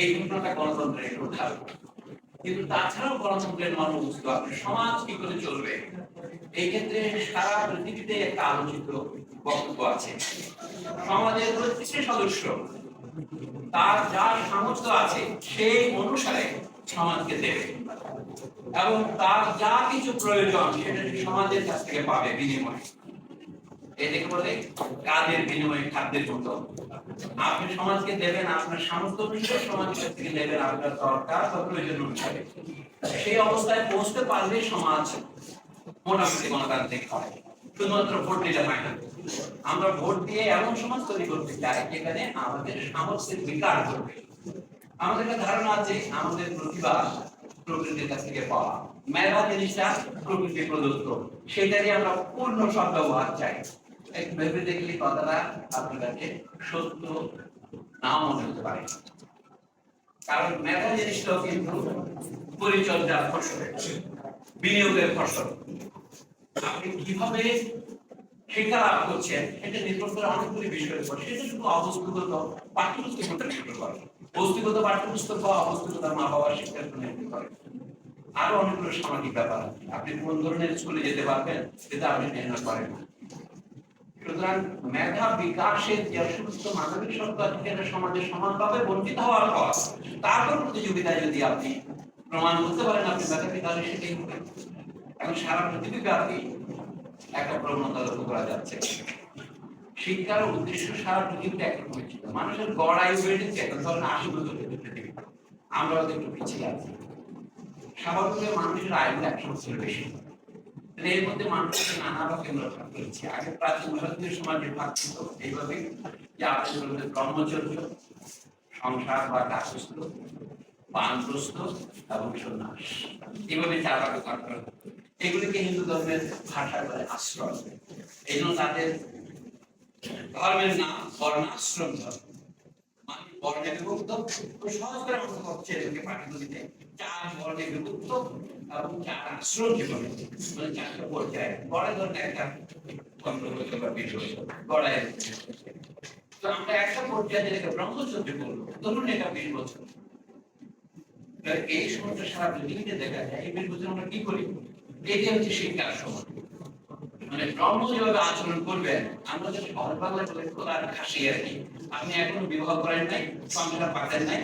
এই ঘটনাটা গণতন্ত্রের একটু উদাহরণ। কিন্তু তাছাড়াও গণতন্ত্রের মর্মবস্তু আপনি সমাজ কি করে চলবে, এই ক্ষেত্রে সারা পৃথিবীতে একটা আলোচিত বক্তব্য আছে। সমাজের প্রত্যেকটি সদস্য তার যা সামর্থ্য আছে সেই অনুসারে সমাজকে দেবে এবং তার যা কিছু প্রয়োজন সেটা সমাজের কাছ থেকে পাবে বিনিময়ে। এটাকে বলে কাজের বিনিময়ে খাদ্যের মতো। আপনি সমাজকে দেবেন আপনার সামর্থ্য অনুসারে, সমাজের কাছ থেকে দেবেন আপনার দরকার বা প্রয়োজন অনুসারে। সেই অবস্থায় পৌঁছতে পারলে সমাজ মোটামুটি গণতান্ত্রিক হয়। শুধুমাত্র ভোট দিলে হয় না। আমরা ভোট দিয়ে এমন সমাজ তৈরি করতে চাই যেখানে আমাদের সামর্থ্যের বিকাশ ঘটবে। আমাদের একটা ধারণা আছে আমাদের প্রতিভা প্রকৃতির কাছ থেকে পাওয়া, মেধা জিনিসটা প্রকৃতি প্রদত্ত, সেটারই আমরা পূর্ণ সদ্ব্যবহার চাই। একটু ভেবে দেখলে কথাটা আপনার কাছে সত্য নাও মনে হতে পারে, কারণ মেধা জিনিসটাও কিন্তু পরিচর্যার ফসল, বিনিয়োগের ফসল। আপনি কিভাবে শিক্ষা লাভ করছেন এটা নির্ভর করে অনেকগুলি বিষয়ের উপর। সেটা শুধু অবস্থাগত পাঠ্যপুস্তকের উপর নির্ভর করে, বস্তুগত পাঠ্যপুস্তক বা অবস্থাগত মা বাবার শিক্ষার উপর নির্ভর করে। আরো অনেকগুলো সামাজিক ব্যাপার আছে, আপনি কোন ধরনের স্কুলে যেতে পারবেন সেটা আপনি নির্ণয় করেন না। সুতরাং মেধা বিকাশের যে সমস্ত মানবিক সত্তা থেকে সমাজের সমানভাবে বঞ্চিত হওয়ার পর তারপর প্রতিযোগিতায় যদি আপনি প্রমাণ করতে পারেন আপনি মেধা বিকাশে, সেটাই হবে। এখন সারা পৃথিবীব্যাপী একটা প্রবণতা লক্ষ্য করা যাচ্ছে। শিক্ষার উদ্দেশ্য সারা পৃথিবীতে একরকম ছিল। মানুষের গড় আয়ু বেড়েছে এখন ধরেন 80 বছর পৃথিবী, আমরা একটু পিছিয়ে আছি। স্বাভাবিকভাবে মানুষের আয়ু 100 বছরের বেশি। এর মধ্যে মানুষের নানা রকম ভাগ করেছে। আগে প্রাচীন ভারতীয় সমাজে ভাগ ছিল এইভাবে যে আপনাদের ব্রহ্মচর্য, সংসার বা কাজস্থ, বানপ্রস্থ এবং সন্ন্যাস, এইভাবে 4 ভাগে ভাগ করা। এগুলিকে হিন্দু ধর্মের ভাষায় বলে আশ্রম। এই জন্য তাদের ধর্মের নাম বর্ণাশ্রম ধর্ম। মানে বর্ণে বিভক্ত, খুব সহজ করে আমরা হচ্ছে এদেরকে পাঠ্যপুস্তকে 4 বর্ণে বিভক্ত এবং 4 আশ্রম জীবনে, মানে 4টা পর্যায়ে। বড় ধরনের একটা কন্ট্রোভার্সি বা বিষয় গড়ায়। তো আমরা একটা পর্যায়ে যেটাকে ব্রহ্মচর্য বলবো, ধরুন এটা 20 বছর। এই সময়টা সারা পৃথিবীতে দেখা যায়। এই 20 বছর আমরা কি করি? এটি হচ্ছে শিক্ষার সময়। মানে ব্রহ্ম যেভাবে আচরণ করবেন, আমরা যদি সহজ বাংলায় বলে খোলার খাসি আর কি। আপনি এখনো বিবাহ করেন নাই, সংসার পাতেন নাই,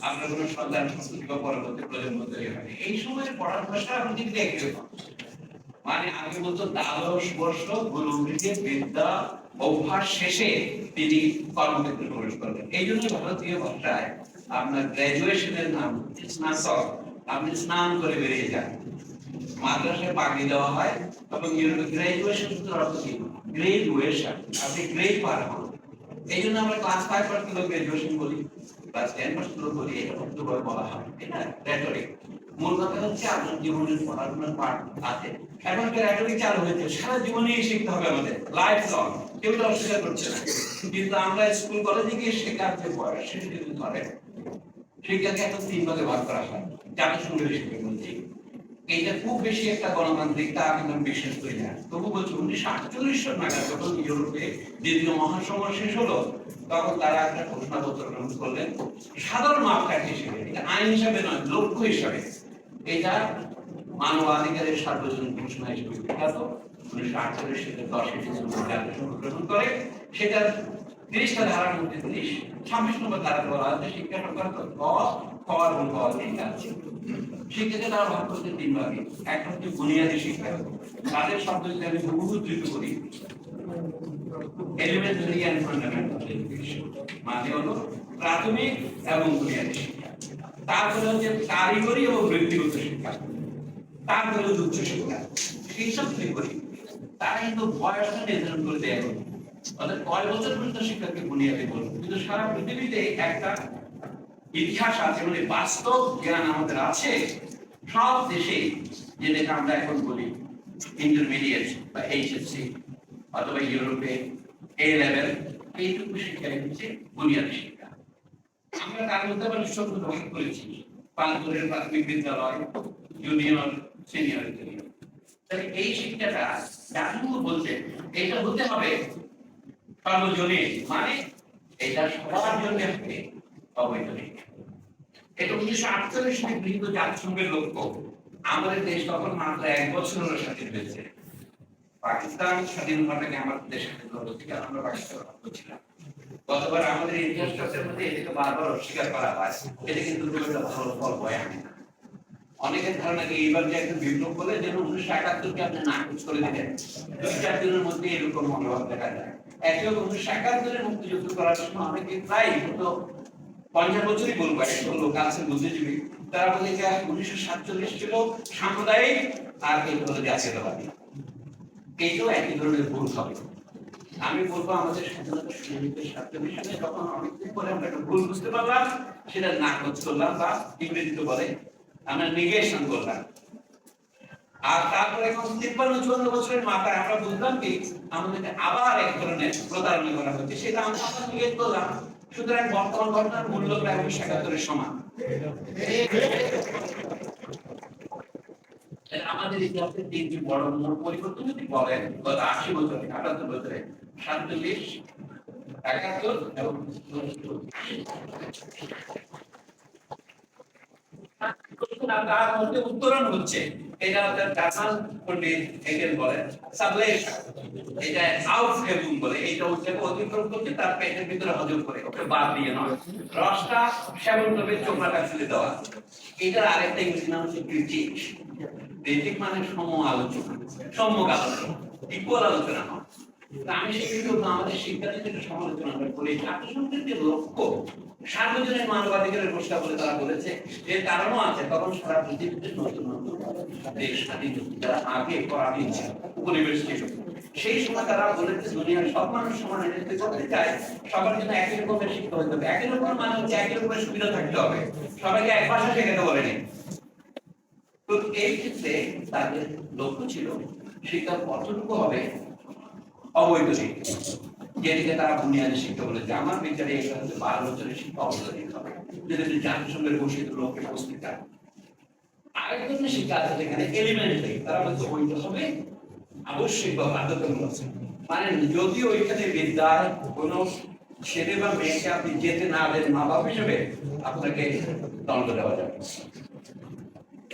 আপনার কোনো সন্তান সংস্কৃতি বা পরবর্তী প্রজন্ম তৈরি হয়। এই সময়ের পড়ার ভাষা আপনি যদি একই রকম, মানে আগে বলতো দ্বাদশ বর্ষ গুরুগৃহে বিদ্যা অভ্যাস শেষে তিনি কর্মক্ষেত্রে প্রবেশ করবেন। এই জন্য ভারতীয় ভাষায় আপনার গ্রাজুয়েশনের নাম স্নাতক। আপনি স্নান করে বেরিয়ে যান। মাদ্রাসায় পাগড়ি দেওয়া হয় এবং গ্রাজুয়েশন সূত্রের অর্থ কি? গ্রাজুয়েশন, আপনি গ্রেড পার হন। এই জন্য আমরা ক্লাস 5 পর্যন্ত গ্রাজুয়েশন বলি, ক্লাস 10 পর্যন্ত বলি, এটা অর্থভাবে বলা হয়, ঠিক না? রেটরিক। মূল কথা হচ্ছে আপনার জীবনের পড়াশোনার পাঠ আছে। এখন রেটরিক চালু হয়েছে, সারা জীবনেই শিখতে হবে আমাদের, লাইফ লং। কেউ তো অস্বীকার করছে না। কিন্তু আমরা স্কুল কলেজে গিয়ে শেখার যে বয়স, সেটা যদি ধরেন, শিক্ষাকে এখন 3 ভাগে ভাগ করা হয়। জাতিসংঘের শিক্ষা বলছি, এটা খুব বেশি একটা গণতান্ত্রিক তা কিন্তু বিশ্বাস করি না। তবু বলছি 1948 সাল নাগাদ যখন ইউরোপে দ্বিতীয় মহাসমর শেষ হলো, তখন তারা একটা ঘোষণাপত্র গ্রহণ করলেন সাধারণ মাপকাঠি হিসেবে, এটা আইন হিসাবে নয়, লক্ষ্য হিসাবে। এটা মানবাধিকারের সার্বজনীন ঘোষণা হিসেবে বিখ্যাত। 1948 সালের 10 ডিসেম্বর জাতিসংঘ গ্রহণ করে। সেটার 30টা ধারার মধ্যে 26 নম্বর ধারা বলা হচ্ছে শিক্ষা সংক্রান্ত ক, খ এবং গ তিনটা আছে। শিক্ষাকে তারা ভাগ করতে 3 ভাগে। একটা হচ্ছে বুনিয়াদী শিক্ষা, তাদের শব্দ যদি আমি বহুদ্রুত করি, এলিমেন্টারি এন্ড ফান্ডামেন্টাল এডুকেশন, মানে হলো প্রাথমিক এবং বুনিয়াদী শিক্ষা। তারপরে হচ্ছে কারিগরি এবং বৃত্তিগত শিক্ষা, তারপরে উচ্চ শিক্ষা। এইসব কি করি, তারা কিন্তু বয়সটা নির্ধারণ করে দেয়। অর্থাৎ কয় বছর পর্যন্ত শিক্ষাকে বুনিয়াদী বলবো। কিন্তু সারা পৃথিবীতে একটা ইতিহাস আছে, মানে বাস্তব জ্ঞান আমাদের আছে সব দেশে, যেটাকে আমরা এখন বলি ইন্টারমিডিয়েট বা এইচএসসি, অথবা ইউরোপে এ লেভেল। এইটুকু শিক্ষা হচ্ছে বুনিয়াদী শিক্ষা। আমরা তার মধ্যে আবার সবগুলো ভাগ করেছি, 5 বছরের প্রাথমিক বিদ্যালয়, জুনিয়র, সিনিয়র ইত্যাদি। তাহলে এই শিক্ষাটা জাতীয় বলতে এটা হতে হবে সর্বজনীন, মানে এটা সবার জন্য হবে, অবৈতনিক। এটা 1948 সালে গৃহীত জাতিসংঘের লক্ষ্য। আমাদের দেশ তখন মাত্র 1 বছর হলো স্বাধীন হয়েছে। পাকিস্তান স্বাধীন হওয়াটাকে আমাদের দেশ স্বাধীন হলো থেকে আমরা পাকিস্তান ছিলাম। গতবার আমাদের ইতিহাস চর্চার মধ্যে এটাকে বারবার অস্বীকার করা হয়, এটা কিন্তু খুব একটা ভালো ফল বয়ে আনে না। অনেকের ধারণা কি এইবার যে একটা বিপ্লব বলে যেন 1971-কে আপনি নাকচ করে দিলেন, 2-4 দিনের মধ্যে এরকম মনোভাব দেখা যায়। একজন 1971-এর মুক্তিযুদ্ধ করার সময় অনেকে প্রায় হতো 50 বছরই বলবো, একজন লোক আছেন বুদ্ধিজীবী, তারা বলে যে 1947 ছিল সাম্প্রদায়িক আর এই হলো জাতীয়তাবাদী। এইটাও একই ধরনের ভুল হবে। আমি বলবো আমাদের স্বাধীনতা সংগ্রামীদের 47 সালে যখন অনেকদিন পরে আমরা একটা ভুল বুঝতে পারলাম, সেটা নাকচ করলাম বা ইংরেজিতে বলে আমরা নেগেশন করলাম। আর তারপরে এখন 53-54 বছরের মাথায় আমরা বুঝলাম কি আমাদেরকে আবার এক ধরনের প্রতারণা করা হচ্ছে, সেটা আমরা আবার নিগেট করলাম। সুতরাং বর্তমান ঘটনার মূল্য প্রায় 1971-এর সমান। আমাদের ইতিহাসের তিনটি বড় মোড় পরিবর্তন যদি বলেন গত 80 বছরে 78 বছরে 47, 71 এবং তার মধ্যে উত্তরণ হচ্ছে এটা জার্মান পণ্ডিত হেগেল বলেন সাবলেশন, এটা আউটহেবুং বলে, এটা হচ্ছে অতিক্রম করতে তার পেটের ভিতরে হজম করে, ওকে বাদ দিয়ে নয়, রসটা সেবন করবে চোখটা ছুঁড়ে দেওয়া। এটার আরেকটা ইংরেজি নাম হচ্ছে ক্রিটিক। ক্রিটিক মানে সম আলোচনা, সম্যক আলোচনা, ইকুয়াল আলোচনা নয়। আমি সেক্ষেত্রে আমাদের শিক্ষার্থীদের সমালোচনা করি। জাতিসংঘের যে লক্ষ্য সার্বজনীন মানবাধিকারের ঘোষণা বলে তারা বলেছে, যে কারণও আছে তখন সারা পৃথিবীতে নতুন নতুন দেশ স্বাধীন, যারা আগে পরাধীন ছিল, উপনিবেশ ছিল, সেই সময় তারা বলেছে দুনিয়ার সব মানুষ সমান এদেরকে করতে চায়, সবার জন্য একই রকমের শিক্ষা হতে হবে, একই রকমের মানে হচ্ছে একই রকমের সুবিধা থাকতে হবে, সবাইকে এক ভাষা শেখাতে বলেনি। তো এই ক্ষেত্রে তাদের লক্ষ্য ছিল শিক্ষার কতটুকু হবে অবৈতনিক, যেটিকে তারা বুনিয়াদী শিক্ষা বলেছে। আমার বিচারে এটা হচ্ছে 12 বছরের শিক্ষা অবৈতনিক হবে, যদি জাতিসংঘের ঘোষিত লক্ষ্যে পৌঁছতে চায়। আরেকটা শিক্ষা আছে যেখানে এলিমেন্টারি, তারা বলছে ওইটা হবে আবশ্যিক বা বাধ্যতামূলক। মানে যদি ওইখানে বিদ্যায় কোনো ছেলে বা মেয়েকে আপনি যেতে না দেন মা বাবা হিসেবে, আপনাকে দণ্ড দেওয়া যাবে।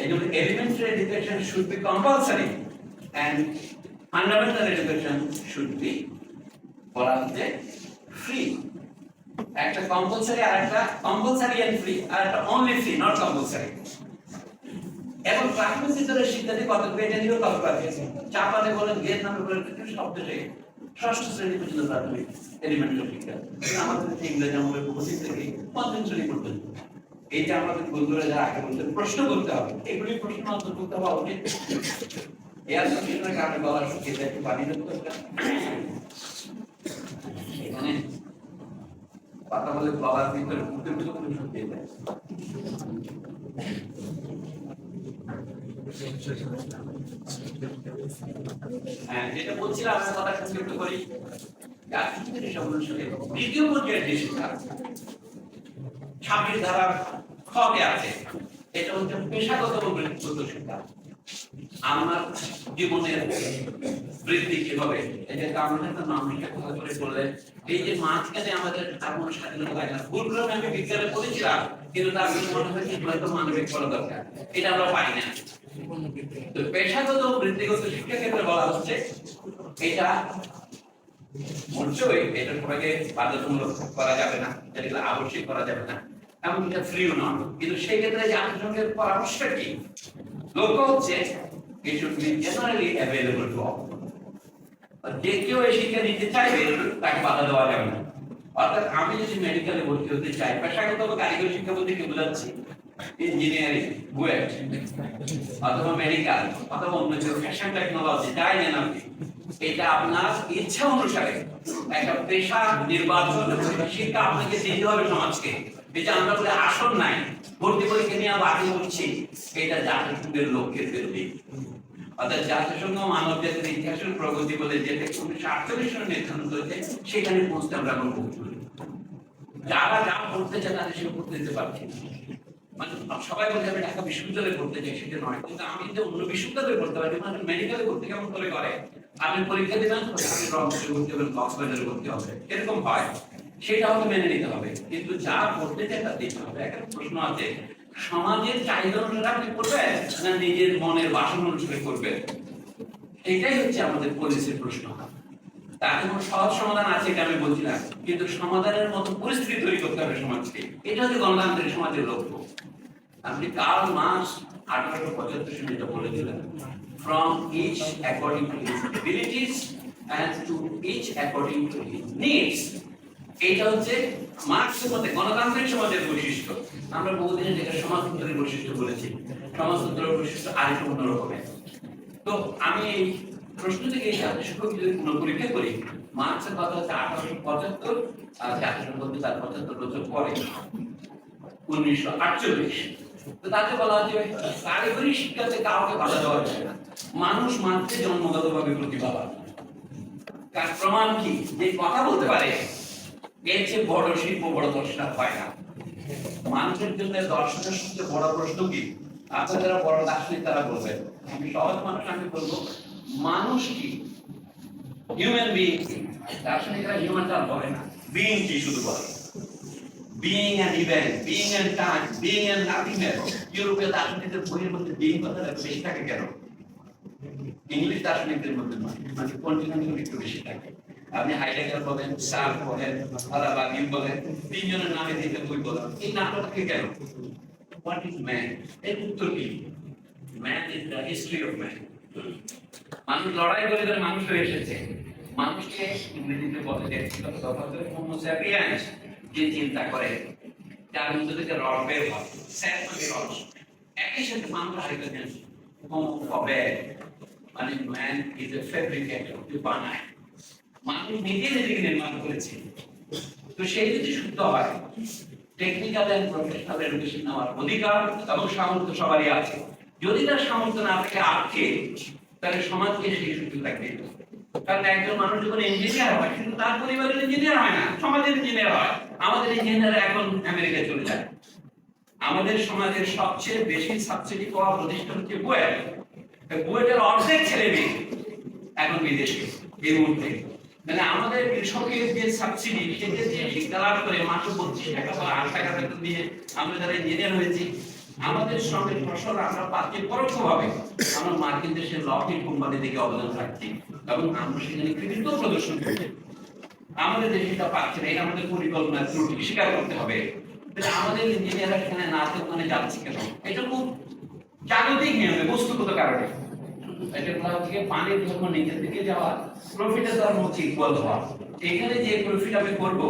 এই জন্য elementary education should be compulsory and fundamental education should be বলা হচ্ছে ফ্রি। একটা কম্পালসারি আর একটা কম্পালসারি এন্ড ফ্রি, আর একটা অনলি ফ্রি নট কম্পালসারি। এবং প্রাথমিক স্তরের শিক্ষার্থী কত পেটে নিয়েও কত পাঠিয়েছে, চাপাতে বলেন ভিয়েতনামে বলেন সব দেশে 6ষ্ঠ শ্রেণী পর্যন্ত প্রাথমিক এলিমেন্টারি শিক্ষা, আমাদের ইংরেজি আমলের উপস্থিত থেকে 5ম শ্রেণী পর্যন্ত। এইটা আমাদের বন্ধুরা যারা আগে বলতেন প্রশ্ন করতে হবে, এগুলি প্রশ্ন অন্তর্ভুক্ত হওয়া উচিত। এর সঙ্গে কারণে বলা শুকিয়ে একটু পানি দরকার, এখানে কথা বলে গলার ভিতরে মুখের ভিতরে শুকিয়ে যায়। যেটা বলছিলাম আমি কথা সংক্ষিপ্ত করি। দ্বিতীয় পর্যায়ের যে শিক্ষা 26 ধারার খকে আছে, এটা হচ্ছে পেশাগত এবং ব্যক্তিগত শিক্ষা। আমার জীবনের বৃদ্ধি কি হবে, এই যে কারণের নামটা কথা করে বললেন, এই যে মাঝখানে আমাদের তেমন স্বাধীনতা লাগে না। ভুলক্রমে আমি বিজ্ঞানে পড়েছিলাম, কিন্তু তার মনে হয় হয়তো মানবিক করা দরকার, এটা আমরা পাই না। তো পেশাগত ও বৃত্তিগত শিক্ষা ক্ষেত্রে বলা হচ্ছে এটা অবশ্যই এটা সবাইকে বাধ্যতামূলক করা যাবে না, যেটা আবশ্যিক করা যাবে না, এমন এটা ফ্রিও নয়। কিন্তু সেই ক্ষেত্রে জাতিসংঘের পরামর্শ কি, লক্ষ্য হচ্ছে it should be generally available to all. যে কেউ এই শিক্ষা নিতে চাইবে তাকে বাধা দেওয়া যাবে না। অর্থাৎ আমি যদি মেডিকেলে ভর্তি হতে চাই, পেশাগত বা কারিগরি শিক্ষা বলতে কি বোঝাচ্ছি, ইঞ্জিনিয়ারিং, বুয়েট অথবা মেডিকেল অথবা অন্য কিছু ফ্যাশন টেকনোলজি, যাই নেন আপনি, এটা আপনার ইচ্ছা অনুসারে একটা পেশা নির্বাচন শিক্ষা আপনাকে দিতে হবে সমাজকে। এই যে আমরা বলে আসন নাই, ভর্তি পরীক্ষা নিয়ে বাতিল করছি, এটা জাতিসংঘের লক্ষ্যের বিরোধী। অর্থাৎ জাতিসংঘ মানব জাতির ইতিহাসের প্রগতি বলে যেটা 1948 সালে নির্ধারণ করেছে, সেখানে পৌঁছতে আমরা এখন পৌঁছবো। যারা যা পড়তে চায় তাদের সে পড়তে দিতে পারছি, মানে সবাই বলে আমি ঢাকা বিশ্ববিদ্যালয়ে পড়তে চাই, সেটা নয়। কিন্তু আমি যে অন্য বিশ্ববিদ্যালয়ে পড়তে পারি, মানে মেডিকেলে পড়তে কেমন করে আপনি পরীক্ষা দিবেন, আপনি রংপুরে ভর্তি হবেন, কক্সবাজারে ভর্তি হবে, এরকম হয়। সেটা আমাকে মেনে নিতে হবে, কিন্তু যা করতে চাই তা দিতে হবে। একটা প্রশ্ন আছে, সমাজের চাহিদা অনুসারে আপনি করবেন না নিজের মনের বাসনা অনুসারে করবেন? এটাই হচ্ছে আমাদের পলিসির প্রশ্ন। তার কোনো সহজ সমাধান আছে এটা আমি বলছি না, কিন্তু সমাধানের মতো পরিস্থিতি তৈরি করতে হবে সমাজকে। এটা হচ্ছে গণতান্ত্রিক সমাজের লক্ষ্য। আপনি কার্ল মার্কস 1875 সালে এটা বলেছিলেন, from each according to his abilities and to each according to his needs। এটা হচ্ছে মার্কসের মতে গণতান্ত্রিক সমাজের বৈশিষ্ট্য। আমরা বহুদিন যেটা সমাজতন্ত্রের বৈশিষ্ট্য বলেছি, সমাজতন্ত্রের বৈশিষ্ট্য আরেকটু অন্যরকমের। তো আমি এই প্রশ্ন থেকে এই সাদৃশ্য যদি পুনঃপরীক্ষা করি, মার্কসের কথা হচ্ছে 1875 আর জাতীয় সংসদে তার 75 বছর পরে 1948। তো তাতে বলা হচ্ছে কারিগরি শিক্ষাতে কাউকে বাধা দেওয়া যাবে না, মানুষ মাত্রে জন্মগতভাবে প্রতিভাবান। তার প্রমাণ কি? যে কথা বলতে পারে, এর চেয়ে বড় শিল্প বড় দর্শন হয় না। মানুষের জন্য দর্শনের সবচেয়ে বড় প্রশ্ন কি? আপনারা যারা বড় দার্শনিক তারা বলবেন, আমি সহজ মানুষ আমি বলবো মানুষ কি, হিউম্যান বিইং কি। দার্শনিকরা হিউম্যানটা বলে না, বিইং কি শুধু বলে। Being and event, being and time, being and nothingness. ইউরোপীয় দার্শনিকদের বইয়ের মধ্যে বিইং কথাটা বেশি থাকে কেন? ইংলিশ দার্শনিকদের মধ্যে নয়, মানে কন্টিনেন্টাল একটু বেশি থাকে। আপনি হাইডেগার বলেন, সার্ক বলেন, আলাবাগি বলেন, তিনজনের নামে দিতে বই বলেন, এই নামটা থাকে কেন? What is man? এর উত্তর কি? Man is the history of man. মানুষ লড়াই করে করে মানুষ হয়ে এসেছে। মানুষকে ইংরেজিতে বলে যে হোমো স্যাপিয়েন্স, যে চিন্তা করে, যার মধ্যে থেকে রড বের হয়, স্যাপ রড। একই সাথে মানুষ আরেকটা জিনিস হোমো ফবের, মানে ম্যান ইজ এ ফেব্রিকেটর, যে বানায়। মানুষ নিজে নিজেকে নির্মাণ করেছে। তো সেই যদি শুদ্ধ হয়, টেকনিক্যাল এন্ড প্রফেশনাল এডুকেশন নেওয়ার অধিকার এবং সামর্থ্য সবারই আছে। যদি তার সামর্থ্য না থাকে আটকে, তাহলে সমাজকে সেই সুযোগ থাকবে। কারণ একজন মানুষ যখন ইঞ্জিনিয়ার হয়, কিন্তু তার পরিবারের ইঞ্জিনিয়ার হয় না, সমাজের ইঞ্জিনিয়ার হয়। আমাদের ইঞ্জিনিয়ার এখন আমেরিকায় চলে যায়। আমাদের সমাজের সবচেয়ে বেশি সাবসিডি পাওয়া প্রতিষ্ঠান হচ্ছে বুয়েট। বুয়েটের অর্ধেক ছেলে মেয়ে এখন বিদেশে এই মুহূর্তে। মানে আমাদের কৃষকের যে সাবসিডি, সেটা যে শিক্ষা লাভ করে মাত্র 25 টাকা বা 8 টাকা বেতন দিয়ে আমরা যারা ইঞ্জিনিয়ার হয়েছি, আমাদের শ্রমের ফসল আমরা পাচ্ছি পরোক্ষভাবে। আমরা মার্কিন দেশের লকহিড কোম্পানি থেকে অবদান রাখছি এবং আমরা সেখানে কৃতিত্ব প্রদর্শন করছি। আমাদের দেশে এটা পাচ্ছে না, এটা আমাদের পরিকল্পনা ত্রুটি, স্বীকার করতে হবে। আমাদের ইঞ্জিনিয়াররা সেখানে না ওখানে যাচ্ছে কেন? এটা খুব জাগতিক নিয়মে, বস্তুগত কারণে। এটা বলা হচ্ছে পানির ধর্ম নিচের দিকে যাওয়া, প্রফিটের ধর্ম হচ্ছে ইকুয়াল হওয়া। এখানে যে প্রফিট আমি করবো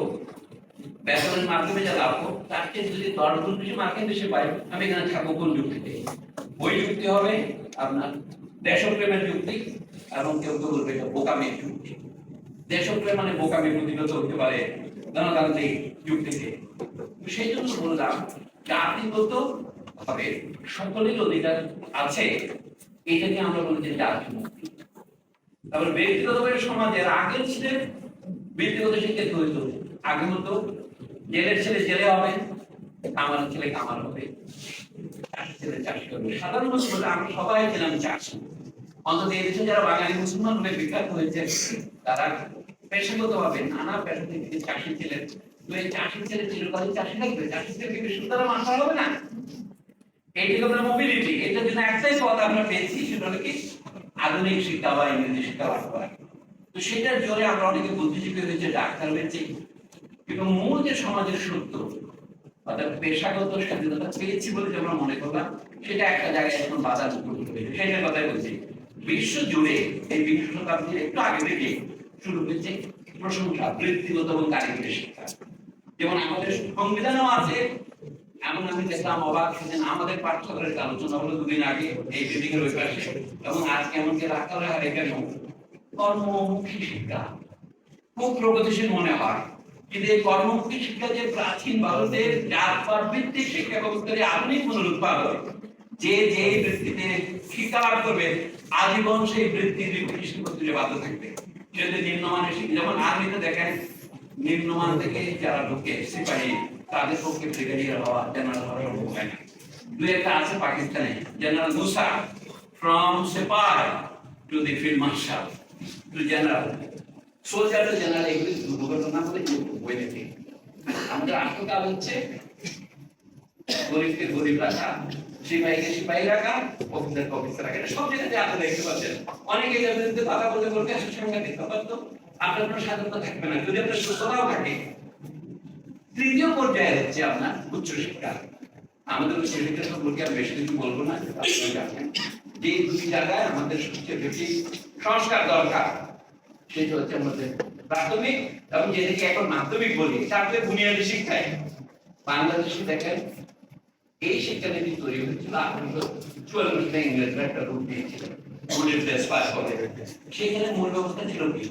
বেতনের মাধ্যমে যা লাভ হোক, তার চেয়ে যদি 10 গুণ বেশি মার্কিন দেশে পাই, আমি এখানে থাকবো কোন যুক্তিতে? ওই যুক্তি হবে আপনার দেশপ্রেমের যুক্তি, এবং কেউ কেউ বলবে এটা বোকামির যুক্তি। দেশপ্রেম মানে বোকামি প্রতিরোধ হতে পারে গণতান্ত্রিক যুক্তিতে। সেই জন্য বললাম জাতিগত ভাবে সকলের অধিকার আছে, এটাকে আমরা বলি যে জাতি মুক্তি। তারপর ব্যক্তিগতভাবে সমাজের আগের ছিলেন ব্যক্তিগত শিক্ষিত হইতো, আগের মতো জেলের ছেলে জেলে হবে, কামারের ছেলে কামার হবে, চাষির ছেলে চাষি হবে। সাধারণত বলে আমরা সবাই ছিলাম চাষি। অন্তত এই দেশে যারা বাঙালি মুসলমান বলে বিখ্যাত হয়েছে, তারা পেশাগতভাবে নানা পেশা থেকে চাষি ছিলেন। তো এই চাষির ছেলে চিরকালই চাষি থাকবে, চাষির ছেলেকে বিশ্ববিদ্যালয়ে মাস্টার হবে না। এইটি হলো মোবিলিটি। এটার জন্য একটাই পথ আমরা পেয়েছি, সেটা হলো কি আধুনিক শিক্ষা বা ইংরেজি শিক্ষা লাভ করা। তো সেটার জোরে আমরা অনেকে বুদ্ধিজীবী হয়েছে, ডাক্তার হয়েছে, কিন্তু মূল যে সমাজের সত্য অর্থাৎ পেশাগত স্বাধীনতা পেয়েছি বলে যে আমরা মনে করলাম, সেটা একটা জায়গায় এখন বাধার মুখোমুখি হয়েছে। সেটার কথাই বলছি, বিশ্ব জুড়ে এই 20 শতাব্দীর একটু আগে থেকে শুরু হয়েছে প্রশংসা বৃত্তিগত এবং কারিগরি শিক্ষা। যেমন আমাদের সংবিধানও আছে, এমন আমি দেখলাম অবাক সেদিন আমাদের পাঠ্যক্রমের আলোচনা হলো 2 দিন আগে এই বিল্ডিংয়ের ওই পাশে, এবং আজকে এমনকি রাখালের হারে কেন কর্মমুখী শিক্ষা খুব প্রগতিশীল মনে হয়। কিন্তু এই কর্মমুখী শিক্ষা যে প্রাচীন ভারতের জাতপাত ভিত্তিক শিক্ষা ব্যবস্থার আধুনিক পুনরুৎপাদ, যে যে বৃত্তিতে শিক্ষা লাভ করবে আজীবন সেই বৃত্তির বিকশিত করতে বাধ্য থাকবে। সেটা নিম্নমানের শিক্ষা, যেমন আর্মিতে দেখেন নিম্নমান থেকে যারা ঢুকে সিপাহী, তাদের পক্ষে ব্রিগেডিয়ার হওয়া, জেনারেল হওয়া সম্ভব হয় না। 2-1টা আছে পাকিস্তানে, জেনারেল মুসা ফ্রম সিপাহি to the field marshal to general. Soldier general এগুলি দুর্ঘটনা বলে বই দেখি। আমাদের আসল কাজ হচ্ছে গরিবকে গরিব রাখা, সিপাহীকে সিপাহী রাখা, অফিসারকে অফিসার রাখা। এটা সব জায়গাতে আপনি দেখতে পাচ্ছেন। অনেকে এর বিরুদ্ধে কথা বলতে বলতে সাংঘাতিক ব্যাপার। আপনার কোনো স্বাধীনতা থাকবে না যদি আপনার সুস্থতাও থাকে। তৃতীয় পর্যায়ে হচ্ছে আপনার উচ্চশিক্ষা। আমাদের উচ্চশিক্ষা সম্পর্কে আমি বেশি কিছু বলবো না, আপনি জানেন যে দুটি জায়গায় আমাদের সবচেয়ে বেশি সংস্কার দরকার। সেটা হচ্ছে আমাদের প্রাথমিক এবং যেটাকে এখন মাধ্যমিক বলি, তারপরে বুনিয়াদী শিক্ষায়। বাংলাদেশে দেখেন এই শিক্ষানীতি তৈরি হয়েছিল 1844 ইংরেজরা একটা রূপ দিয়েছিল, সেখানে মূল ব্যবস্থা ছিল কি?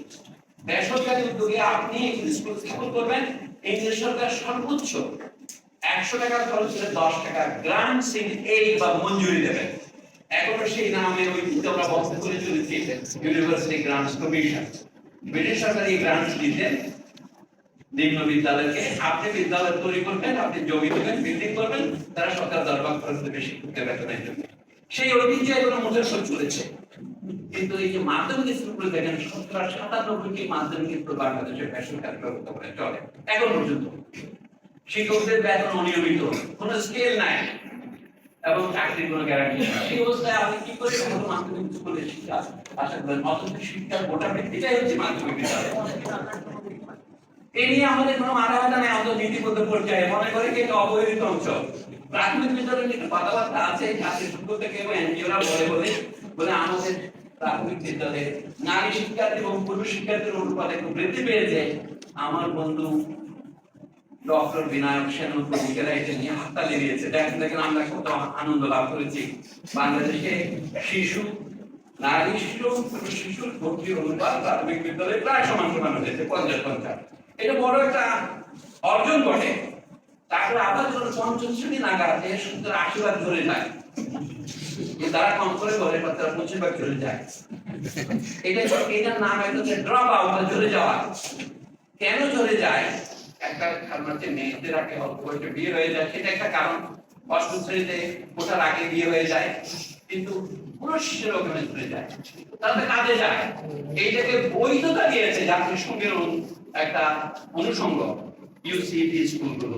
বেসরকারি উদ্যোগে আপনি স্কুল স্থাপন করবেন, ইংরেজ সরকার সর্বোচ্চ 100 টাকা খরচ করে 10 টাকা গ্রান্ট এইড বা মঞ্জুরি দেবেন। এখনো সেই নামে ওই আমরা বন্ধ করে চলেছি ইউনিভার্সিটি গ্রান্টস কমিশন। ব্রিটিশ সরকার এই গ্রান্টস দিতেন নিম্ন বিদ্যালয়কে। আপনি বিদ্যালয় তৈরি করবেন, আপনি জমি দেবেন, বিল্ডিং করবেন, তারা সরকার দরবার খরচ দেবে শিক্ষকদের বেতনের জন্য। সেই ঐতিহ্য এখনো মুদ্রা চলেছে। কিন্তু এই যে মাধ্যমিক স্কুলগুলো দেখেন 97টি মাধ্যমিক স্কুল বাংলাদেশের বেসরকারি ব্যবস্থা করে চলে এখন পর্যন্ত। শিক্ষকদের বেতন অনিয়মিত, কোনো স্কেল নাই এবং চাকরির কোনো গ্যারান্টি নেই। সেই অবস্থায় আপনি কি করে মাধ্যমিক স্কুলে শিক্ষা আশা করেন? অথচ শিক্ষার গোটা ভিত্তিটাই হচ্ছে মাধ্যমিক বিদ্যালয়। এই নিয়ে আমাদের কোনো মাথা ব্যথা নেই। আমাদের নীতিগত পর্যায়ে মনে করে কি এটা অবহেলিত অঞ্চল। প্রাথমিক বিদ্যালয়ে কিন্তু কথাবার্তা আছে, জাতীয় শিক্ষক থেকে এনজিওরা বলে আমাদের প্রাথমিক বিদ্যালয়ে নারী শিক্ষার্থী এবং পুরুষ শিক্ষার্থীর অনুপাত একটু বৃদ্ধি পেয়েছে। আমার বন্ধু ডক্টর বিনায়ক সেন প্রমুখেরা এটা নিয়ে হাততালি দিয়েছে। দেখেন আমরা কত আনন্দ লাভ করেছি। বাংলাদেশে নারী শিশু পুরুষ শিশুর ভর্তির অনুপাত প্রাথমিক বিদ্যালয়ে প্রায় সমান সমান হয়েছে, 50-50। এটা বড় একটা অর্জন বটে। তারপরে আবার যখন পঞ্চম শ্রেণী নাগাদ এর সূত্রে 80% ধরে যায়, যে তারা কম করে বলে তারা 25% চলে যায়। এটার নাম হচ্ছে ড্রপ আউট বা চলে যাওয়া। কেন চলে যায়? একটা কারণ হচ্ছে মেয়েদের আগে অল্প বয়সে বিয়ে হয়ে যায়, সেটা একটা কারণ। অষ্টম শ্রেণীতে ওঠার আগে বিয়ে হয়ে যায়, কিন্তু পুরুষ শিশুরা ওখানে চলে যায়, তারা কাজে যায়। এইটাকে বৈধতা দিয়েছে জাতীয় সংঘের একটা অনুষঙ্গ ইউসিটি স্কুলগুলো,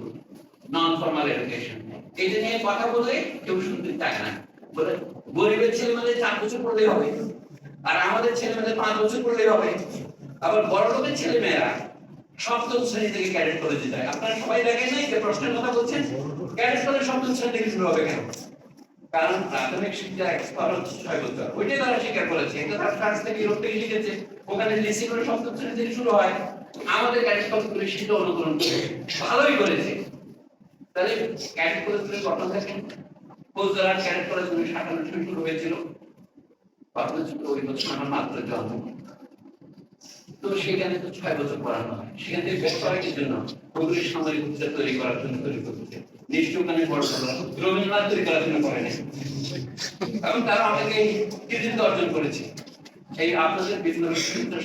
নন ফর্মাল এডুকেশন। এটা নিয়ে কথা বলে কেউ শুনতে চায় না। বলে গরিবের ছেলেমেয়েদের 4 বছর পড়লেই হবে, আর আমাদের ছেলেমেয়েদের 5 বছর পড়লেই হবে। আবার বড় লোকের ছেলেমেয়েরা সপ্তম শ্রেণী থেকে ক্যাডেট কলেজে যায়। আপনারা সবাই দেখেন নাই যে প্রশ্নের কথা বলছেন, ক্যাডেট কলেজ সপ্তম শ্রেণী থেকে শুরু হবে কেন? কারণ প্রাথমিক শিক্ষা এক্সপার্ট হচ্ছে 6 বছর, ওইটাই তারা স্বীকার করেছে। এটা তারা ফ্রান্স থেকে ইউরোপ থেকে শিখেছে, ওখানে লিসি করে সপ্তম শ্রেণী থেকে শুরু হয়। আমাদের ক্যাডেট কলেজগুলো সেটা অনুকরণ করে ভালোই করেছে। তাহলে ক্যাডেট কলেজগুলো গঠন দেখেন, ফৌজদার ক্যাডেট কলেজগুলো 57 শুরু হয়েছিল, ওই বছর আমার মাত্র জন্ম। তো সেখানে তো 6 বছর পড়ানো হয়। সেখান থেকে বের করার জন্য ওগুলি সামরিক অফিসার তৈরি করার জন্য তৈরি করতেছে। নিশ্চয় ওখানে রবীন্দ্রনাথ তৈরি করার জন্য করেনি, এবং তারা আমাকে কৃতিত্ব অর্জন করেছে। এই আপনাদের বিভিন্ন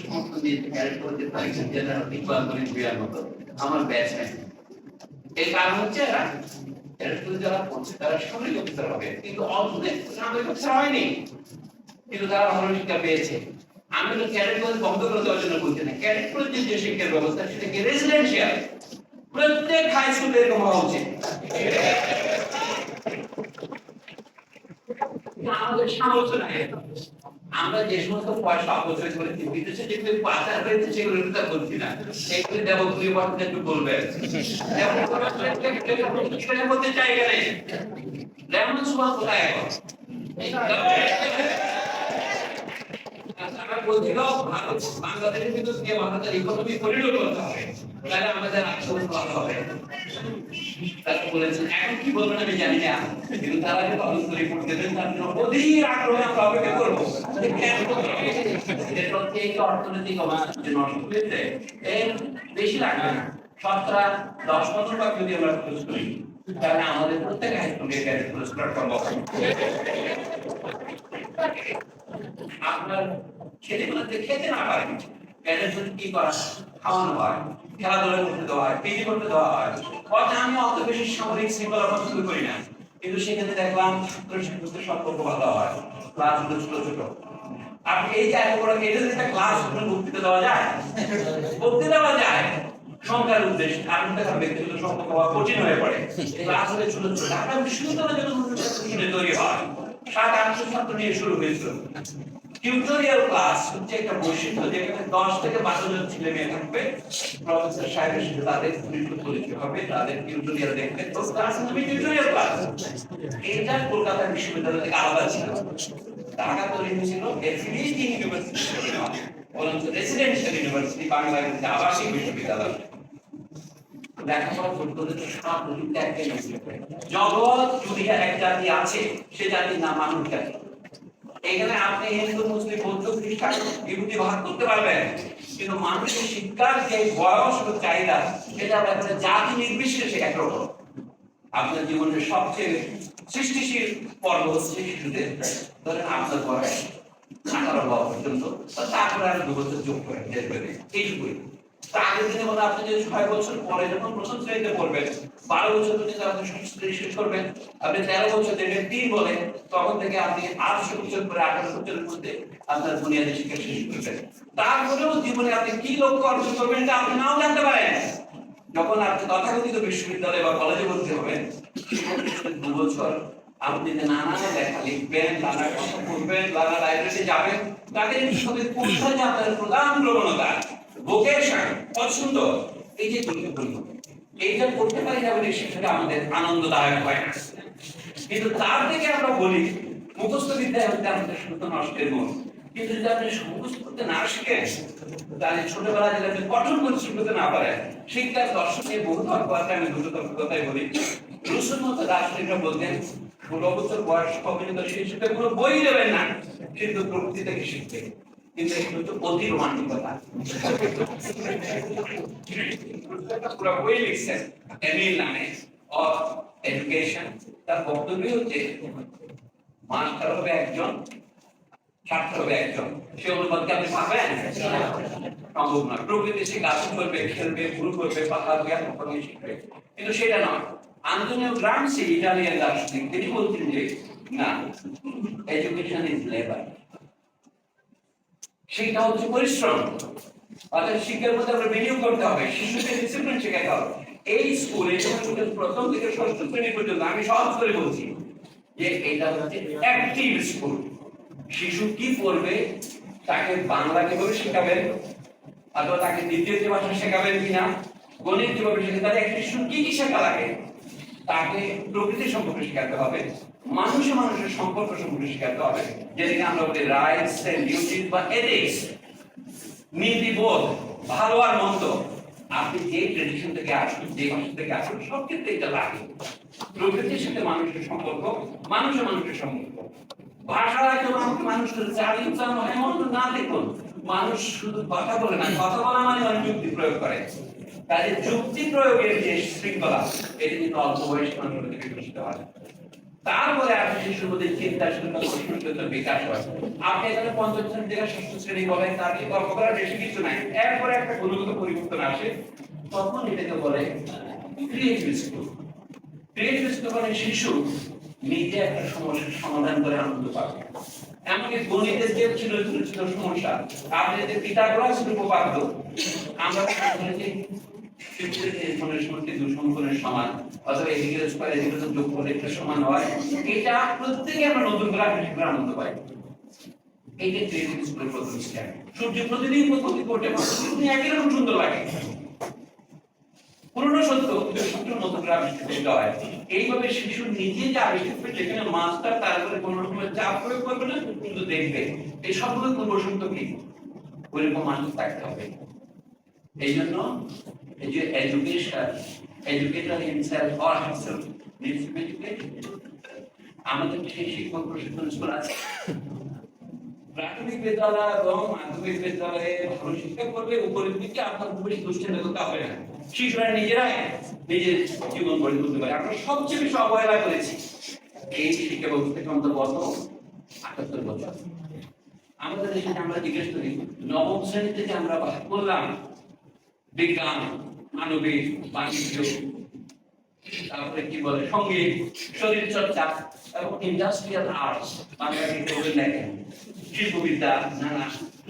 সমর্থন দিয়ে ক্যাডেট কলেজের পাইছেন জেনারেল ইকবাল করিম বিয়ার মতো আমার ব্যাচ নেই। এই কারণ হচ্ছে এরা ক্যাডেট কলেজে যারা পড়ছে তারা সামরিক অফিসার হবে, কিন্তু অল্পদের সামরিক অফিসার হয়নি, কিন্তু তারা ভালো শিক্ষা পেয়েছে। আমি তো ক্যাডেট কলেজ বন্ধ করে দেওয়ার জন্য বলছি না। ক্যাডেট কলেজের যে শিক্ষার ব্যবস্থা সেটাকে রেসিডেন্সিয়াল প্রত্যেক হাই স্কুলে এরকম হওয়া উচিত। আমাদের সামর্থ্য নাই। আমরা যে সমস্ত পয়সা অপচয় করেছি, বিদেশে যেগুলো পাচার হয়েছে সেগুলো তো বলছি না, সেগুলো দেবপ্রিয় ভট্টাচার্য একটু বলবেন। বলতে চাই এখানে লেমন সুমা কোথায় এখন? বাংলাদেশের ভিতর দিয়ে আমাদের ইকোনমি করিডোর করতে হবে, তাহলে আমাদের আর্থিক ভালো হবে। তারা বলেছেন এখন কি বলবেন আমি জানি না, কিন্তু তারা যে তদন্ত রিপোর্ট দেবেন তার জন্য অধীর আগ্রহে আমরা অপেক্ষা করবো। অর্থনৈতিক অবস্থা নষ্ট হয়েছে এর বেশি লাগবে না, 10% যদি আমরা খরচ করি তাহলে আমাদের প্রত্যেক হাই স্কুলে ক্যাডেট খরচ করা সম্ভব। আপনার ছেলেগুলোতে খেতে না পারে, ক্যাডেটদের কি করা? খাওয়ানো হয়, খেলাধুলা করতে দেওয়া হয়, পিটি করতে দেওয়া হয়। কথা আমি অত বেশি সামরিক শৃঙ্খলা পছন্দ করি না, কিন্তু সেখানে দেখলাম ছাত্র শিক্ষকদের সম্পর্ক ভালো হয়, ক্লাসগুলো ছোট ছোট, আপনি এই যে এত বড় এটা একটা ক্লাস বক্তৃতা দেওয়া যায়, বক্তৃতা দেওয়া যায় সংখ্যার উদ্দেশ্যে, কারণ দেখা ব্যক্তিগত সম্পর্ক হওয়া কঠিন হয়ে পড়ে। ক্লাস হলে ছোট ছোট ঢাকা বিশ্ববিদ্যালয়ে যখন তৈরি হয় 700-800 ছাত্র নিয়ে শুরু হয়েছিল। টিউটোরিয়াল ক্লাস হচ্ছে একটা বৈশিষ্ট্য, যেখানে 10 থেকে 12 জন ছেলে মেয়ে থাকবে, প্রফেসর সাহেবের সাথে তাদের পরিচয় হবে, তাদের টিউটোরিয়াল দেখবে, তো ক্লাস হবে টিউটোরিয়াল ক্লাস। এটা কলকাতা বিশ্ববিদ্যালয় থেকে আলাদা ছিল। ঢাকা তৈরি হয়েছিল এফিলিয়েটিং ইউনিভার্সিটি, বরঞ্চ রেসিডেন্সিয়াল ইউনিভার্সিটি, বাংলাদেশের আবাসিক বিশ্ববিদ্যালয়। লেখাপড়া করতে হলে সব প্রযুক্তি একটাই জগৎ যদি এক জাতি আছে, সে জাতির নাম মানব জাতি। এখানে আপনি হিন্দু, মুসলিম, বৌদ্ধ, খ্রিস্টান বিভূতি ভাগ করতে পারবেন, কিন্তু মানুষের শিক্ষার যে বয়স ও চাহিদা, সেটা ব্যাপারে জাতি নির্বিশেষে একরকম। আপনার জীবনের সবচেয়ে সৃষ্টিশীল পর্ব হচ্ছে শিশুদের, ধরেন আপনার বয়স 18 পর্যন্ত, তারপরে আর 2 বছর যোগ করে এইটুকুই। আগের দিনে বলে আপনি যদি 6 বছর পরে যখন প্রথম শ্রেণীতে পড়বেন, 12 বছর পর্যন্ত আপনি ষষ্ঠ শ্রেণী শেষ করবেন, আপনি 13 বছর থেকে 3 বলে, তখন থেকে আপনি 8 বছর পরে 18 বছরের মধ্যে আপনার বুনিয়াদী শিক্ষা শেষ করবেন। তারপরেও জীবনে আপনি কি লক্ষ্য অর্জন করবেন এটা আপনি নাও জানতে পারেন। যখন আপনি তথাকথিত বিশ্ববিদ্যালয় বা কলেজে ভর্তি হবেন, 2 বছর আপনি নানা লেখা লিখবেন, নানা কথা পড়বেন, নানা লাইব্রেরিতে যাবেন, তাদের সঙ্গে কোথায় আপনার প্রধান প্রবণতা ভোকেশন পছন্দ, এই যে গুরুত্বপূর্ণ, এইটা করতে পারি না বলে সেটা আমাদের আনন্দদায়ক হয় না। কিন্তু তার থেকে আমরা বলি মুখস্থ বিদ্যায় হচ্ছে আমাদের শুধু নষ্টের মূল। কিন্তু যদি আপনি মুখস্থ করতে না শিখেন, তাহলে ছোটবেলায় যদি আপনি কঠোর পরিশ্রম করতে না পারেন, শিক্ষার দর্শনে বহু ধর্মকে আমি দুটো কথাই বলি। রুসুর মতো দার্শনিকরা বলতেন 16 বছর বয়স পর্যন্ত শিশুকে কোনো বই দেবেন না, কিন্তু প্রকৃতি থেকে শিখবে। কিন্তু এই হচ্ছে অতি রোমান্টিকতা। পুরো বই লিখছেন এমিল নামে, অফ এডুকেশন। তার বক্তব্য হচ্ছে মাস্টার হবে একজন, ছাত্র হবে একজন। সে অনুপাতকে আপনি পাবেন সম্ভব নয়। প্রকৃতি সে গাছ করবে, খেলবে, ভুল করবে, পাতা জ্ঞান শিখবে, কিন্তু সেটা নয়। আন্তোনিও গ্রামসি, ইটালিয়ান দার্শনিক, তিনি বলছেন যে না, এডুকেশন ইজ লেবার, সেটা হচ্ছে পরিশ্রম। অর্থাৎ শিক্ষার মধ্যে আমরা বিনিয়োগ করতে হবে, শিশুকে ডিসিপ্লিন শেখাতে হবে। এই স্কুলে প্রথম থেকে ষষ্ঠ শ্রেণী পর্যন্ত আমি সহজ করে বলছি যে এটা হচ্ছে অ্যাক্টিভ স্কুল। শিশু কি পড়বে, তাকে বাংলা কিভাবে শেখাবেন, অথবা তাকে দ্বিতীয় যে ভাষা শেখাবেন কিনা, গণিত কিভাবে শেখাবেন, তাদের একটা শিশু কি কি শেখা লাগে, তাকে প্রকৃতি সম্পর্কে শেখাতে হবে, মানুষের সম্পর্ক সম্পর্কে শেখাতে হবে, যেটাকে আমরা বলি রাইটস এন্ড ডিউটিস বা এথিক্স, নীতিবোধ, ভালো আর মন্দ। আপনি যে ট্রেডিশন থেকে আসুন, যে ভাষা থেকে আসুন, সব ক্ষেত্রে এটা লাগে। প্রকৃতির সাথে মানুষের সম্পর্ক, মানুষের সম্পর্ক। ভাষা মানুষের চালিয়ে হয় এমন না। দেখুন, মানুষ শুধু কথা বলে না, কথা বলা মানে যুক্তি প্রয়োগ করে। তাই যুক্তি প্রয়োগের যে শৃঙ্খলা, এটি কিন্তু অল্প বয়সী মানুষের থেকে বিকশিত হয়। তারপরে আপনি শিশুর মধ্যে চিন্তা বিকাশ হয়। আপনি এখানে ৫ম শ্রেণী থেকে ৬ষ্ঠ শ্রেণী বলেন, তার কি গল্প করার বেশি কিছু নাই। এরপরে একটা গুণগত পরিবর্তন আসে, তখন এটাকে বলে ক্রিয়েটিভ স্কুল। ক্রিয়েটিভ স্কুল মানে শিশু নিজে একটা সমস্যার সমাধান করে আনন্দ পাবে। এমনকি গণিতের যে ছিল সমস্যা, আপনি যে পিথাগোরাস উপপাদ্য, আমরা সমান, অথবা এদিকে স্কয়ার এদিকে যোগ করলে এটা সমান হয়, এটা প্রত্যেকে আমরা নতুন করে আনন্দ পাই। এইটা ক্রিয়েটিভ স্কুলের প্রথম স্টেপ। সূর্য প্রতিদিন পদ্ধতি করতে পারে, একই রকম সুন্দর লাগে। পুরনো সত্য সূর্য নতুন করে আবিষ্কৃত হয়। এইভাবে শিশু নিজে যে আবিষ্কার করে, যেখানে মাস্টার তার উপরে কোনো রকমের চাপ প্রয়োগ করবে না, শুধু দেখবে। এই সবগুলো পূর্ব সত্য কি, ওইরকম মানুষ থাকতে হবে। এই জন্য এই যে educator himself or herself needs to be educated. আমাদের সেই শিক্ষক প্রশিক্ষণ স্কুল আছে, প্রাথমিক বিদ্যালয় এবং মাধ্যমিক বিদ্যালয়ে ভালো শিক্ষা করবে, উপরের দিকে আপনার বেশি দুশ্চিন্তা হবে না। শিশুরা নিজেরাই নিজের জীবন গড়ে তুলতে পারে। আমরা সবচেয়ে বেশি অবহেলা করেছি এই শিক্ষা ব্যবস্থাকে অন্তত ৭৮ বছর। আমাদের দেশে আমরা জিজ্ঞেস করি, নবম শ্রেণীতে যে আমরা ভাগ করলাম বিজ্ঞান, মানবিক, বাণিজ্য, তারপরে কি বলে সঙ্গীত, শরীর চর্চা এবং ইন্ডাস্ট্রিয়াল আর্টস, বাংলাদেশে বলবেন না কেন, শিল্পবিদ্যা, নানা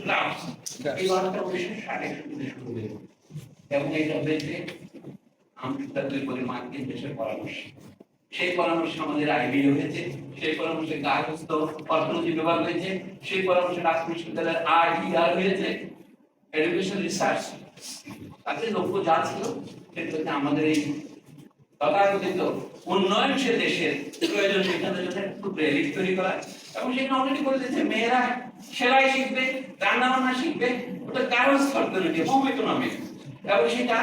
ক্রাফট, এই ধরনের বিশেষ শাখা শুরু হয়েছে। এবং এটা হয়েছে আমরা দুই পরিমাণকে দেশের পরামর্শ, সেই পরামর্শে আমাদের আইবিএ হয়েছে, সেই পরামর্শে গার্হস্থ অর্থনীতি বিভাগ হয়েছে, সেই পরামর্শে রাজশাহী বিশ্ববিদ্যালয়ের আইডিআর হয়েছে, এডুকেশন রিসার্চ। তাদের লক্ষ্য যা ছিল সেটা হচ্ছে আমাদের এই তথাকথিত উন্নয়নশীল দেশের প্রয়োজন মেধাদের জন্য একটু প্রেরিত তৈরি করা। এবং সেখানে অলরেডি বলে দিয়েছে মেয়েরা সেলাই শিখবে, রান্না বান্না শিখবে, ওটা গার্হস্থ অর্থনীতি, হোম ইকোনমিক্স। এবং সেটা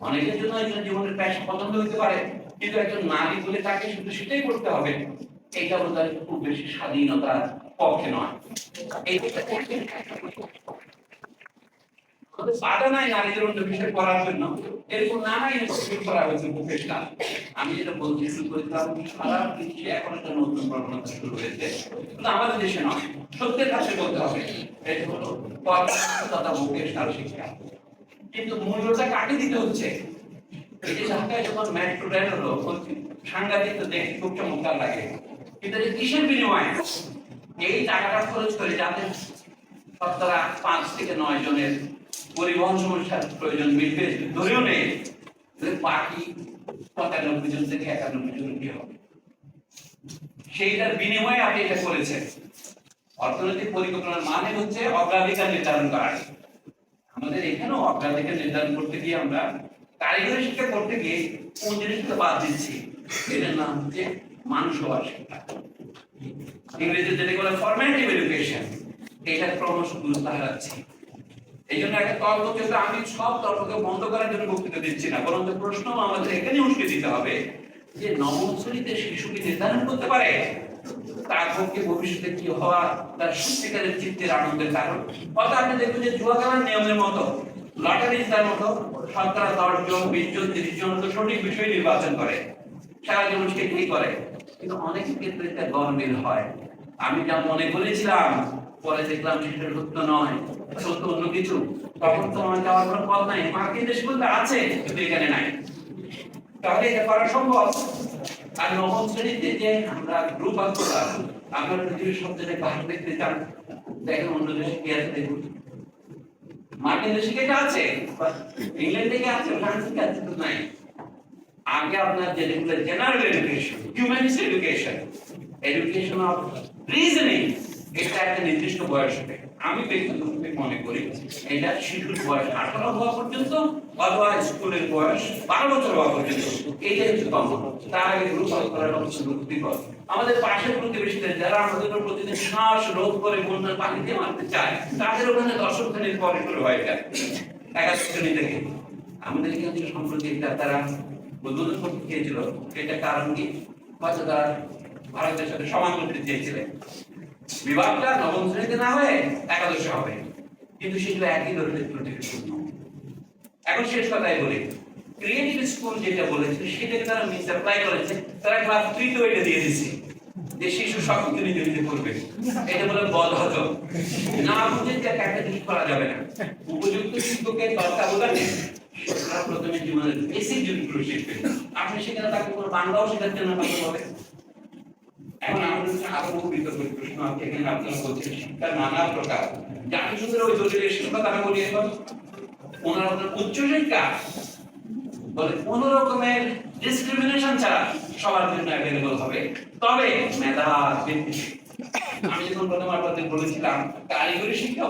অনেকের জন্য একজন জীবনের পেশা পছন্দ হতে পারে, কিন্তু একজন নারী বলে তাকে শুধু সেটাই করতে হবে, এইটা বোধহয় খুব বেশি স্বাধীনতার পক্ষে নয়। বাধা নাই নারীদের অন্য বিষয় করার জন্য, এরকম নানা ইনস্টিটিউট করা হয়েছে প্রফেশনাল। আমি যেটা বলতে শুরু করেছিলাম, সারা বিশ্বে এখন একটা নতুন প্রবণতা শুরু হয়েছে, কিন্তু আমাদের দেশে নয়, সত্যের কাছে বলতে হবে, এটা হলো তথা ভোকেশনাল শিক্ষা। কিন্তু মূল্যটা কাকে দিতে হচ্ছে? এই যে ঢাকায় যখন মেট্রো রেল হলো, সাংঘাতিক তো দেখে খুব চমৎকার লাগে, কিন্তু কিসের বিনিময়ে এই টাকাটা খরচ করে যাতে শতকরা 5 থেকে 9 জনের পরিবহন সমস্যার প্রয়োজন মিটবে ধরেও নেই, বাকি 95 জন থেকে 91 জন কি হবে? সেইটার বিনিময়ে আপনি এটা করেছেন। অর্থনৈতিক পরিকল্পনার মানে হচ্ছে অগ্রাধিকার নির্ধারণ করা। আমাদের এখানেও অগ্রাধিকার নির্ধারণ করতে গিয়ে আমরা কারিগরি শিক্ষা করতে গিয়ে কোন জিনিসটা বাদ দিচ্ছি, এটার নাম হচ্ছে মানুষ হওয়ার শিক্ষা, ইংরেজিতে যেটা বলে ফরমেটিভ এডুকেশন। এটা ক্রমশ গুরুত্ব হারাচ্ছে। এই জন্য একটা তর্ক চলছে, আমি সব তর্ককে বন্ধ করার জন্য বক্তৃতা দিচ্ছি না, বরং প্রশ্ন আমাদের এখানে উঠে দিতে হবে যে নবম শ্রেণীতে শিশু কি নির্ধারণ করতে পারে তার পক্ষে ভবিষ্যতে কি হওয়া তার সত্যিকারের চিত্তের আনন্দের কারণ? অর্থাৎ আপনি দেখবেন যে জুয়া খেলার নিয়মের মতো, লটারি জেতার মতো শতকরা 10 জন 20 জন 30 জন তো সঠিক বিষয় নির্বাচন করে, সারা জীবন সেটাই করে, কিন্তু অনেক ক্ষেত্রে এটা গরমিল হয়। আমি যা মনে করেছিলাম পরে দেখলাম সেটা সত্য নয়, সত্য অন্য কিছু। তখন তো আমার যাওয়ার কোনো পথ নাই, মার্কিন দেশগুলোতে আছে কিন্তু এখানে নাই। তাহলে এটা করা সম্ভব। আর নবম শ্রেণীতে যে আমরা গ্রুপ আপ করলাম, আমরা পৃথিবীর সব জায়গায় বাহির দেখতে চান, দেখেন অন্য দেশে কি আছে দেখুন। মার্কিন দেশে কি আছে, ইংল্যান্ড থেকে আছে, ফ্রান্স থেকে আছে, তো নাই। আগে আপনার যেগুলো general education, humanities education, education of reasoning, এটা একটা নির্দিষ্ট বয়স হবে। আমি ব্যক্তিগতভাবে মনে করি এটা শিশুর বয়স 18 হওয়া পর্যন্ত অথবা স্কুলের বয়স 12 বছর হওয়া পর্যন্ত, এইটাই হচ্ছে কম। তার আগে গ্রুপ আপ করাটা হচ্ছে বিপদ। আমাদের পাশের প্রতিবেশীদের যারা আমাদের প্রতিদিন শ্বাস রোধ করে বন্যার পানি দিয়ে মারতে চায়, তাদের ওখানে 10 শ্রেণীর পরে শুরু হয়ে যায়, 11 শ্রেণী থেকে। আমাদের এখানে সম্প্রতি তারা উদ্বোধন করতে চেয়েছিল, এটা কারণ কি? হয়তো তারা ভারতের সাথে সমান করতে চেয়েছিলেন, বিভাগটা নবম শ্রেণীতে না হয়ে একাদশে হবে, কিন্তু সেগুলো একই ধরনের ত্রুটিপূর্ণ। এখন শেষ কথাই বলি, ক্রিয়েটিভ স্কুল যেটা বলেছে সেটাকে তারা মিসঅ্যাপ্লাই করেছে, তারা ক্লাস 3 তে এটা দিয়ে দিয়েছে যে শিশু সব কিছু নিজে নিজে করবে। এটা বলে বদহজম, না বুঝে যে একটা কিছু করা যাবে না। উপযুক্ত শিক্ষকের তত্ত্বাবধানে সেটা প্রথমে জীবনের বেসিক জিনিসগুলো শিখবে। আপনি সেখানে তাকে কোনো বাংলাও শেখাচ্ছেন না, বাংলা হবে। এখন আমাদের আরো বহু বিতর্ক প্রশ্ন আছে, এখানে আপনারা বলছেন শিক্ষার নানা প্রকার। জাতিসংঘের ওই দলিলের শিক্ষা তারা বলি এখন ওনারা উচ্চ শিক্ষা বলে কোন রকমের ডিসক্রিমিনেশন ছাড়া সবার জন্য অ্যাভেলেবল হবে, তবে মেধা ভিত্তিক। আমি যখন প্রথম আপনাদের বলেছিলাম কারিগরি শিক্ষা